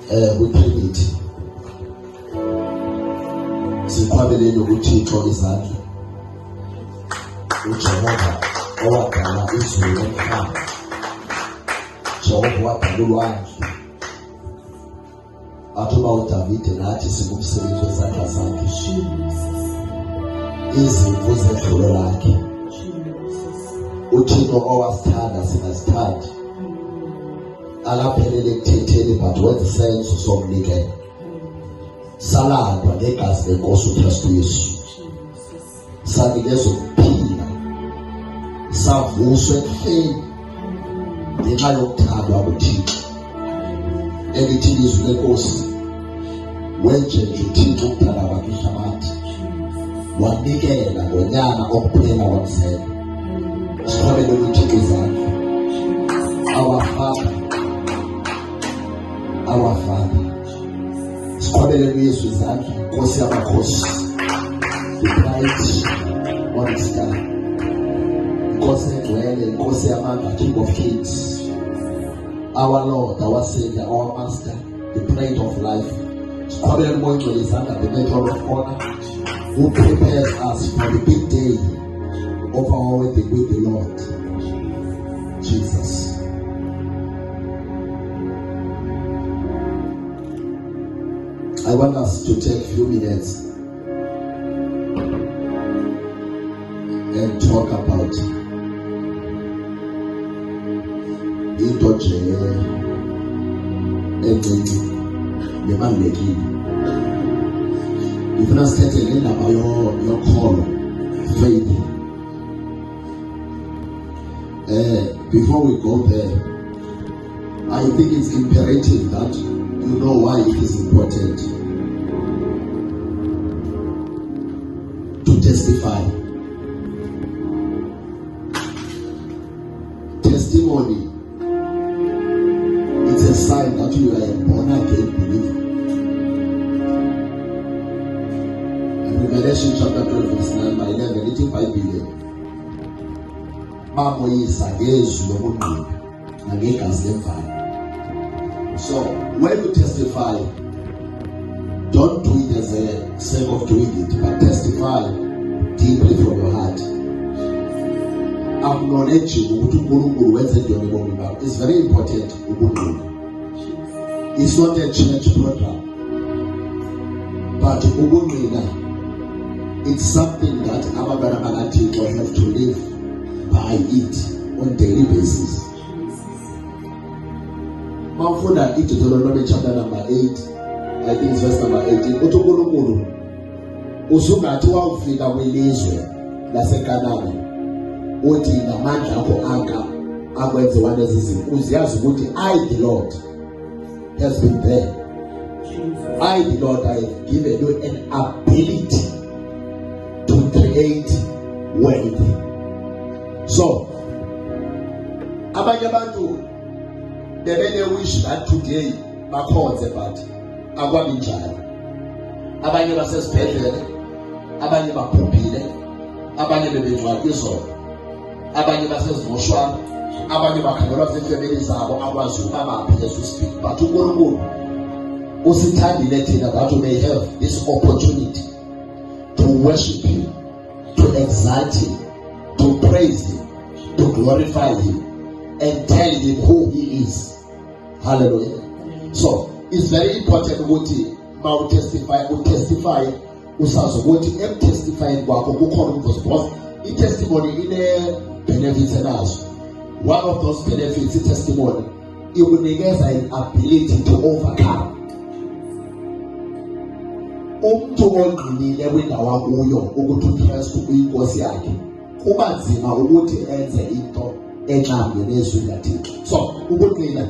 kwi-Trinity sikhwabeleni uThixo izandla, uJehova owadala izulu nomhlaba, Jehova wadala ulwandle. Athi uba uDavide nathi singumsebenzi wezandla zakhe, izimvu zedlulo lakhe. uThixo owasithanda singazithandi, akaphelele ekuthetheni but wenza isenzo somnikelo, salandwa ngegazi lenkosi uKristu Yesu, sanikezwa ukuphila, savuswa ekufeni ngenxa yokuthandwa kuThixo. Elithi ilizwi lenkosi, wenjenje uThixo ukudala kwakhe ihlabathi, wanikela ngonyana okuphela wamzela. Sikhwabele uThixo izandla. Our Father, sikhwabele uYesu izandla, Nkosi yamakhosi, the bright morning star, Nkosi engcwele, Nkosi yamandla, King of Kings, our Lord, our Savior, our Master, the bread of life. Sikhwabele uMongcwele izandla, the Matron of honor, who prepares us for the big day of our wedding with the Lord Jesus. I want us to take a few minutes and talk about into nje encinci nebalulekile. Ngifuna sithethe ngendaba yokholo, faith. Before we go there, I think it's imperative that you know why it is important to testify. Testimony, it's a sign that you are a born again believer. In Revelation chapter 12 verse 9 by 11, it is 5 billion. So when you testify, don't do it as a sake of doing it, but testify deeply from your heart. Acknowledging it's very important. It's not a church program, but it's something that our people have to live by it on daily basis. Mafunda Deuteronomy chapter number 8, I think it's verse number 18. Uthukulunkulu usungathi wawufika kwilizwe laseKanani uthi ngamandla akho anka akwenze walezi zinto, uziyazi ukuthi I the Lord has been there. I the Lord, I have given you an ability to create wealth. So abanye abantu they wish that today bakhonze but akwabi njalo. Abanye basesibhedlela, abanye babhubhile, abanye bebengcwathiswa, abanye basezimoshwana, abanye bakhangelwa zifemeli zabo akwazi ukuba baphezulu speak. But uNkulunkulu usithandile thina that we may have this opportunity to worship him, to exalt him, to praise him, to glorify him, and tell him who he is. Hallelujah. So it's very important ukuthi ma testify usazi ukuthi testifying kwakho kukhona because i-testimony ine-benefits enazo. One of those benefits, i-testimony ikunikeza an ability to overcome. Umuntu ongqinile kwindawo akuyo ukuthi uKristu uyinkosi yakhe, kuba nzima ukuthi enze into enxamnye nezwi likaThixo. So ukuqina,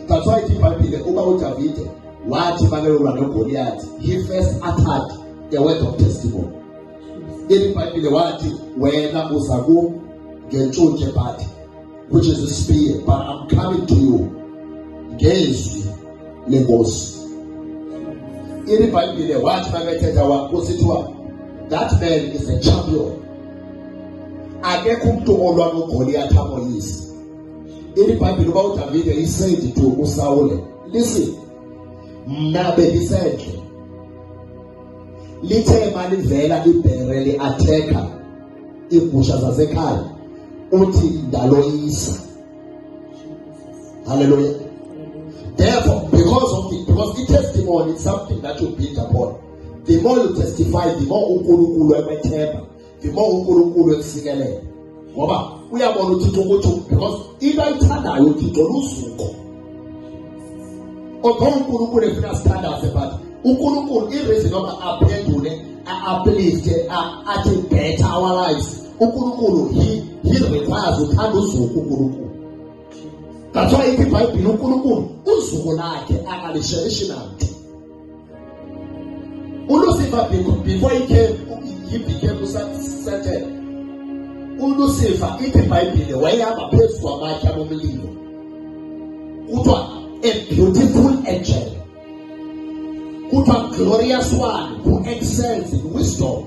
that's why iBhayibhile uba uDavide wathi babelwa noGoliath, he first uttered the word of testimony. iBhayibhile wathi wena uza kum ngentshontshe but which is a spear, but I'm coming to you ngezwi lenkosi. iBhayibhile wathi babethetha kusithiwa that man is a champion. Akekho umuntu olwa noGoliath amoyise. iBhayibhile uba uDavide he said to uSawule, listen, mna bendisendle lithe malivela ibhere li-atheka iigusha zasekhaya uthi ndaloyisa. Hallelujah. Therefore, because the testimony is something that you build upon. The more you testify, the more uNkulunkulu emethemba, the more uNkulunkulu ekusikelela. Ngoba uyabona uThixo ukuthi because into ayithandayo uThixo lusuku. Although uNkulunkulu efuna sithandaze, but uNkulunkulu ireason noma aphendule uplift athi better our lives. uNkulunkulu he requires uthanda usuku uNkulunkulu. That's why in the Bible uNkulunkulu usuku lakhe akalishereshi nathi. uLucifer before he became Satan. uLucifer in the Bible wayehamba phezu kwamakhe abomlilo. Kuthiwa a beautiful angel. Kuthiwa glorious one who excels in wisdom.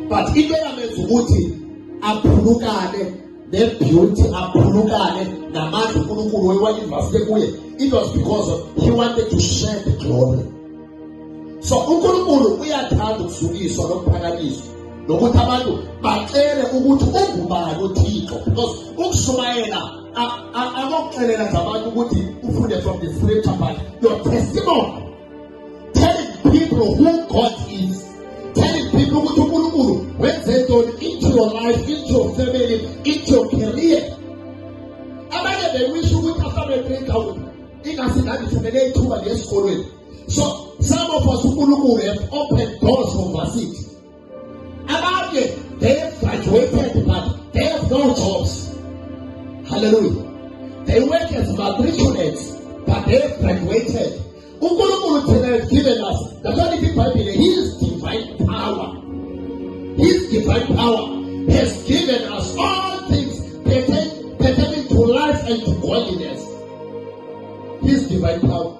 But into yamenza ukuthi aphulukane ne-beauty, aphulukane namandla uNkulunkulu wayewayinveste kuye. It was because he wanted to share the glory. So uNkulunkulu uyathanda ukusukiswa nokuphakanyiswa nokuthi abantu bacele ukuthi ungubani uThixo, because ukushumayela akokuxelela nje abantu ukuthi ufunde from the scripture, but your testimony telling people who God is, telling people ukuthi uNkulunkulu wenze ntoni into your life, into your family, into your career. Abanye bewisho ukuthi after be-break out ingasingathi thumele ithuba lesikolweni. So some of us uNkulunkulu have opened doors for varsity. Abanye they have graduated but they have no jobs. Hallelujah. They work as matriculates but they have graduated. uNkulunkulu has given us, that's why the Bible, his divine power. His divine power has given us all things pertaining to life and to godliness. His divine power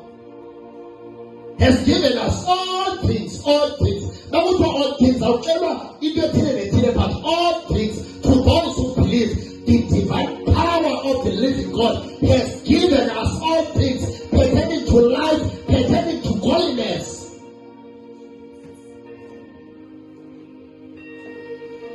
has given us all things, all things. Now, all things, but all things to those who believe. The divine power of the living God has given us all things pertaining to life, pertaining to godliness.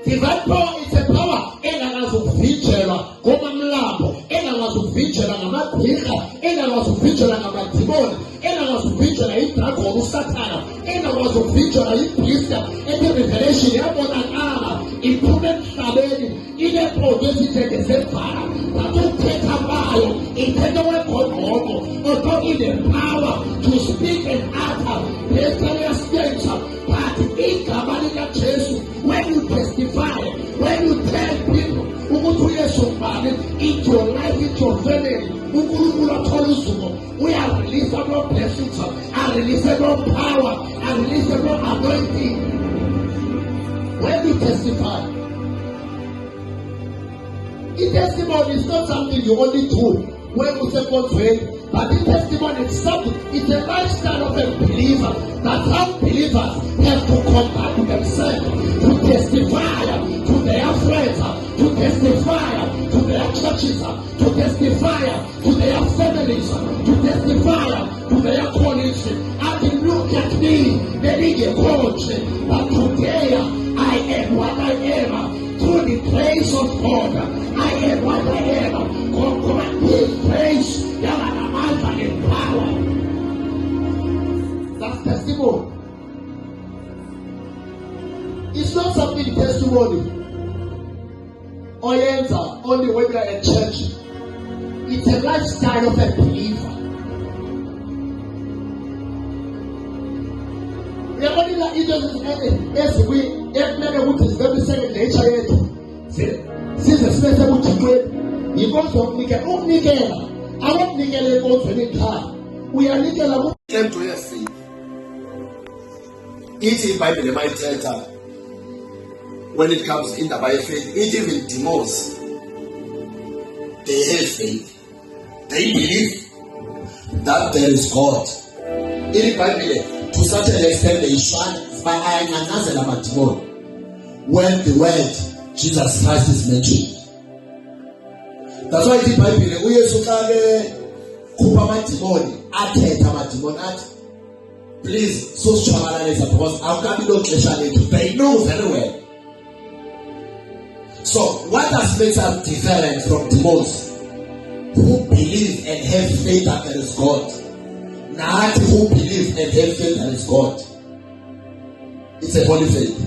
Divine power is a power engakazukuvitshelwa komamlambo, engakazukuvitshelwa ngamadika, engakazukuvitshelwa ngamadimoni, engakazukuvitshelwa idragon uSathana, engakazukuvitshelwa iblista ethi-revelation yabonakala iphume emhlabeni ineproduce njengezevara, but ukuthetha kwayo ithetha kwegongqongo, although in the power to speak and utter mysterious things. But igama likaJesu, when you testify, when you tell people ukuthi uYesu ubani into your life, into your family, uNkulunkulu athola usuku, uyarelease no blessings, arelease no power, arelease no anointing. When you testify, the testimony is not something you only do when you say God's way, but the testimony is something, it's a lifestyle of a believer. That some believers have to combat themselves to testify to their friends, to testify to their churches, to testify to their families, to testify to their colleagues. And look at me, they need a coach, but today I am what I am through the grace of God. I am what I am. God, His grace, in power. That's testimony. It's not something testimony oriented only when you are in church. It's a lifestyle of a believer. As we every which is very second nature yet. Since the special which is great, you go to Nikela. I want Nikela go to the car. We are Nikela. Came to your faith. It is Bible the mighty tell when it comes in the by faith, it even demons. They have faith. They believe that there is God. In the Bible, to such an extent they shine by another demon when the word Jesus Christ is mentioned. That's why the Bible we khupha amadimoni athetha amadimoni athi please sositshabalalisa because awukabi lo xesha lethu. They know very well. So what does make us different from demons who believe and have faith that there is God? Not who believe and have faith that there is God. It's a holy faith.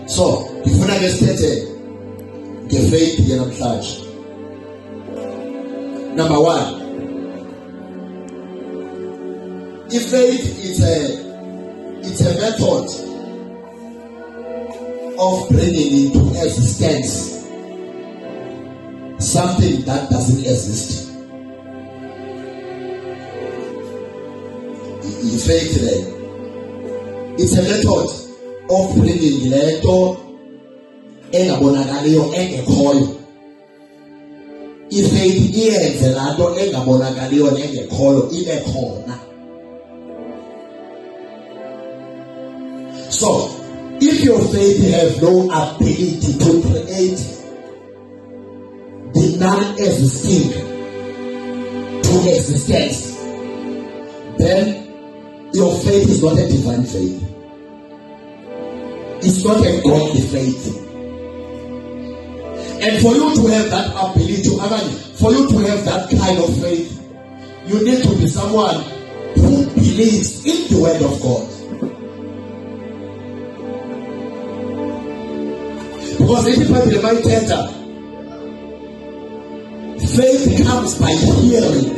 So ifuna ke sithethe ngefaith yanamhlanje. Number one, if faith it's a method of bringing into existence something that doesn't exist. Faith then, it's a method of bringing lento engabonakaliyo engekhoyo. Faith iyenze lanto engabonakaliyo nengekhoyo ibe khona. So if your faith has no ability to create the non-existing to existence, then your faith is not a divine faith. It's not a godly faith. And for you to have that ability, for you to have that kind of faith, you need to be someone who believes in the word of God. Because 85 might enter. Faith comes by hearing.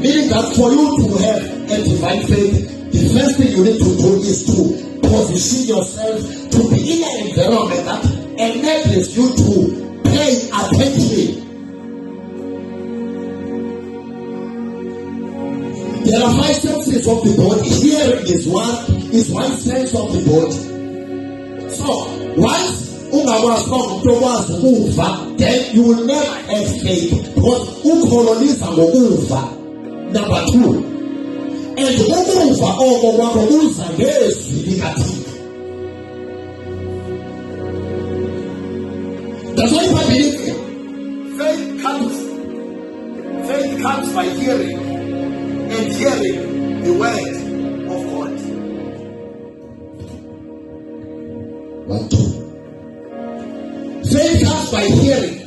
Meaning that for you to have a divine faith, the first thing you need to do is to position yourself to be in an environment that enables you to pay attention. There are 5 senses of the body. Hearing is one sense of the body. So once then you will never have faith because ukoloniza ngokuva. Number 2, and ukuva oko kwakho uza ngezwi likaThixo. That's why I believe faith comes by hearing, and hearing the word of God. 1, 2. Faith comes by hearing,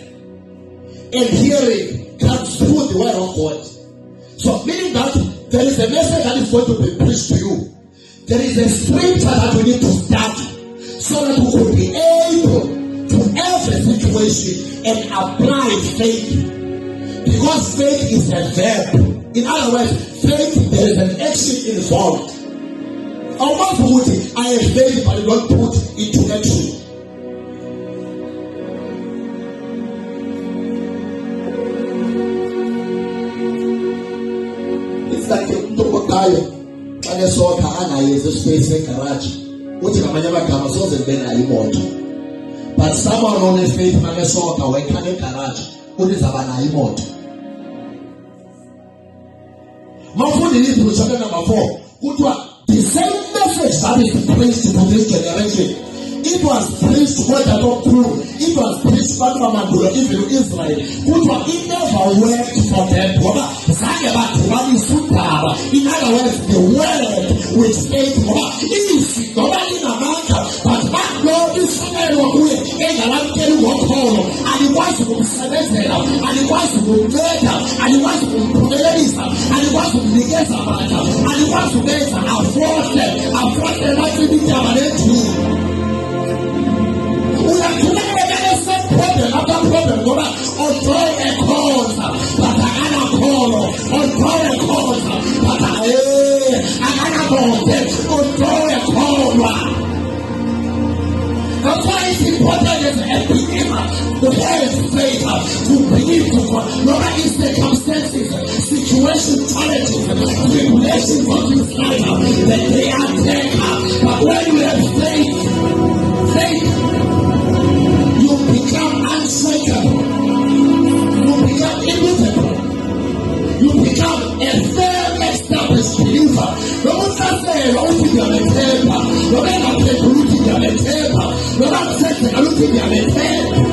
and hearing comes through the word of God. So meaning that there is a message that is going to be preached to you. There is a scripture that we need to study so that we could be able to every situation and apply faith. Because faith is a verb. In other words, faith, there is an action involved. I have faith, but I don't put into action. Like umuntu ogayo xa esokha angayenzi space egarage uthi ngamanye amagama soze kube nayo imoto, but someone on faith make esokha wekhala egarage uthi zaba nayo imoto. Mawufunda iHebrew chapter number 4 kuthiwa the same message that is preached to this generation, it was preached to God of crew, it was preached to Mandulo, even Israel. It never worked for them. In other words, the word which said, is not in a matter, but that Lord is somewhere away, and I want to walk home, and he wants to be selected, and he wants to be murder, and he wants to be police, and he wants to be against a matter, and he wants to make a force them, like to be dominated. We are today against the problem after problem. On try a cause, but I cannot call. On try a cause, but I cannot call. On try a call. That's why it's important as a believer to have faith, to believe to God. No matter circumstances, situations, challenges, tribulations of this life, that they are there. But when you have faith, you become unshakable. You become immutable. You become a firm established believer. No one can say, "Oh, you are a temper." No one can say, "Oh, you are a temper." No one can say, "Oh, you are a temper."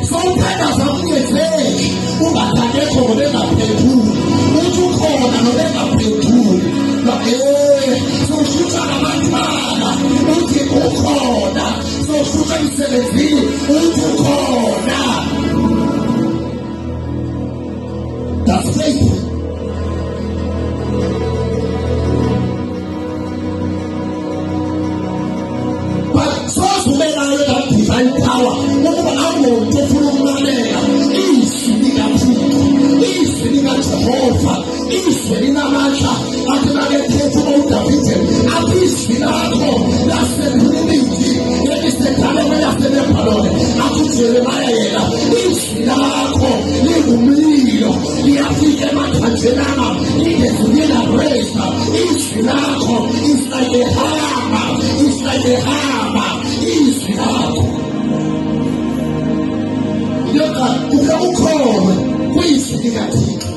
Sometimes I'm going to say, nobengaphenduli, uthi ukhona nobengaphenduli. Soshuka namathala uthi ukhona, soshuka emsebenzini uthi ukhona. That's faith. But so sumelayo that divine power ukuba amuntu ofuna ukulalela izwi likaThixo, izwi likaJehova, izwi linamandla. Athi nakethetha uDavide athi izwi lakho lasephiliphi elisedala kwelaselebhaloni. Athi uJeremaya yena izwi lakho lingumlilo liyafika emathanjeni ama lingezulela grace. Izwi lakho is like a hammer, it's like a hammer. Izwi lakho yoka ukakukholwe kwizwi likaThixo.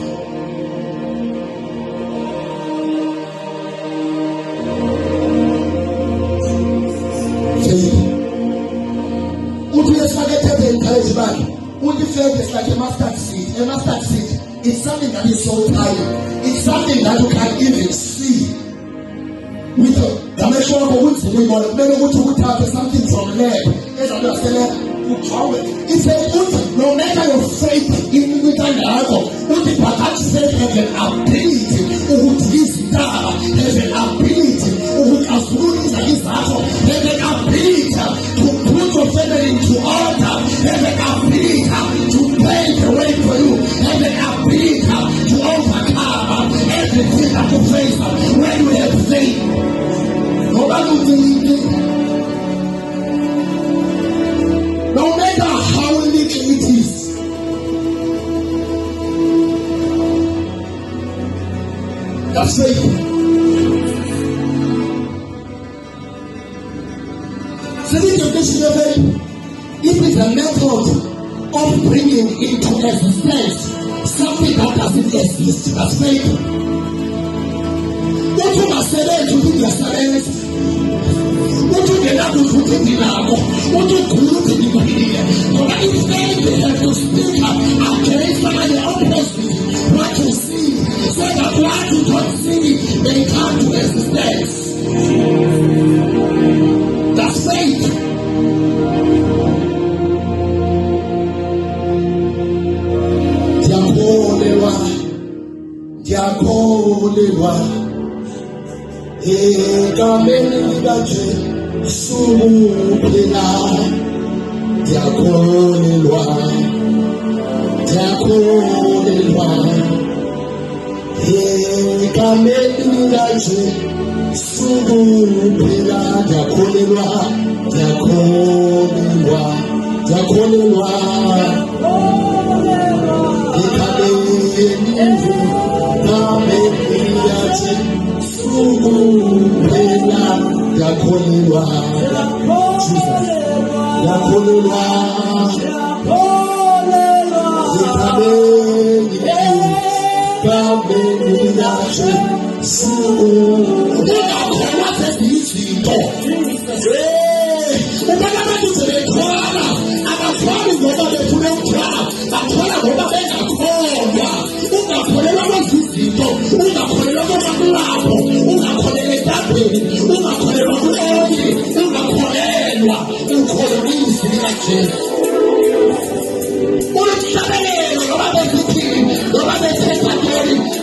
Faith is like a mustard seed. A mustard seed is something that is so tiny. It's something that you can't even see. With the measure of what's going on, maybe what you have something from lab. It's a no matter your faith in with an alcohol, what the faith has an ability, has an ability, has an ability to put your family into order, has an ability to pave the way for you, has an ability to overcome everything that you face when you have faith. Nobody believes it. No matter how little it is. That's faith. So this is it is a method of bringing into existence something that doesn't exist. That's faith. What you must say to do yourself. What you get out of putting in our what you group in the media. But if they have to speak up against somebody opposite what you see, so that what you don't see may come to existence. That's faith. Diakolewa egameni likaje sumupela diakolewa egameni likaje sumupela diakolewa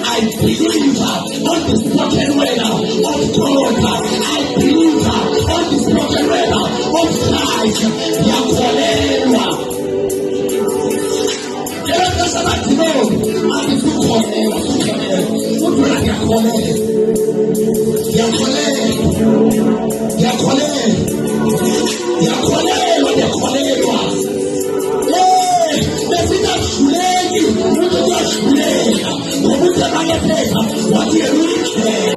I believe on this spoken word of God. I believe on this spoken word of Christ. Yakolewa. Yakolewa.